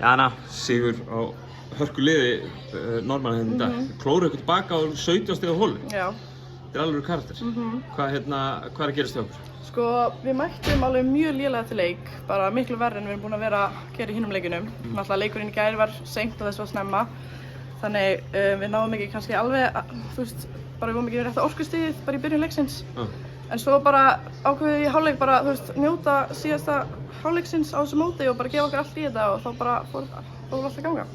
Jana, sigur á hörkuliði Norðmanna hérna í dag. Klóruðu ykkur tilbaka á 17 stiga holu. Já. Þetta alveg karakter. Hvað að gerast hjá okkur? Sko, við mættum alveg mjög lélega til leik, bara miklu verri en við erum búin að vera að gera í hinum leikunum. Náttúrulega leikurinn í gær var seint og þess var snemma. Þannig við náðum ekki kannski alveg, þú veist, bara við vorum ekki rétt að orkustigið bara í byrjun leiksins. En svo bara ákveðið í hálfleik bara, þú veist, njóta síðasta hálfleiksins á þessu móti og bara gefa okkur allt í þetta og þá bara fór allt að ganga.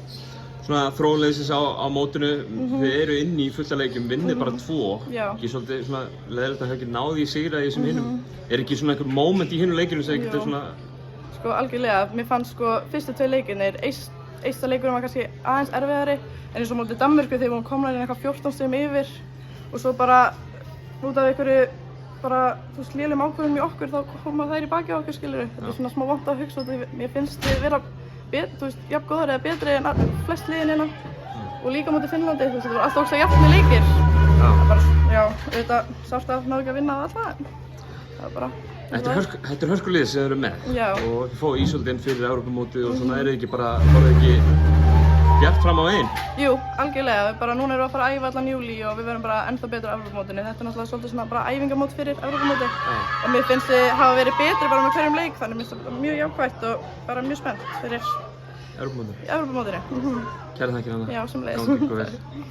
Svona þróunleiðisins á mótinu, þið eru inn í fulla leikjum, vinnið bara 2. Já. Ekki svolítið svona leiðilegt að hafa ekki náð í sigra í þessum hinum. Er ekki svona einhver moment í hinum leikjunum sem getur svona... Sko algjörlega, mér fannst sko fyrstu 2 leikirnir, eista leikurinn var kannski aðeins erfiðari en eins og mótið Danmörku þegar við vorum komnar inn eitthvað 14 stigum yfir og svo bara út af einhverju bara, þú veist, lélegum ákvörðunum í okkur þá koma þær í baki á okkur, skilurðu. Þetta er svona smá vont að hugsa og mér finnst við vera þú veist, jafn góðar eða betri en flest liðin hérna og líka mótið Finnlandi, þú veist, þetta voru alltaf ógeðslega jafnir leikir. Það er bara, já, auðvitað sást að náðu ekki að vinna það alltaf, en það var bara... Þetta er hörkulið sem þið eru með og þið fóðu ísöldin fyrir Evrópumótið og svona er þið ekki bara, voruð þið ekki gert fram á veginn? Jú, algjörlega, bara núna erum við að fara að æfa allan júlí og við verðum bara ennþá betur á Evrópumótinu. Þetta er náttúrulega svolítið svona bara æfingamót fyrir Evrópumóti og mér finnst þið hafa verið betri bara með hverjum leik, þannig mér finnst það mjög jákvætt og bara mjög spennt fyrir Evrópumótinu. Kærar þakkir, Anna. Já, sömuleiðis.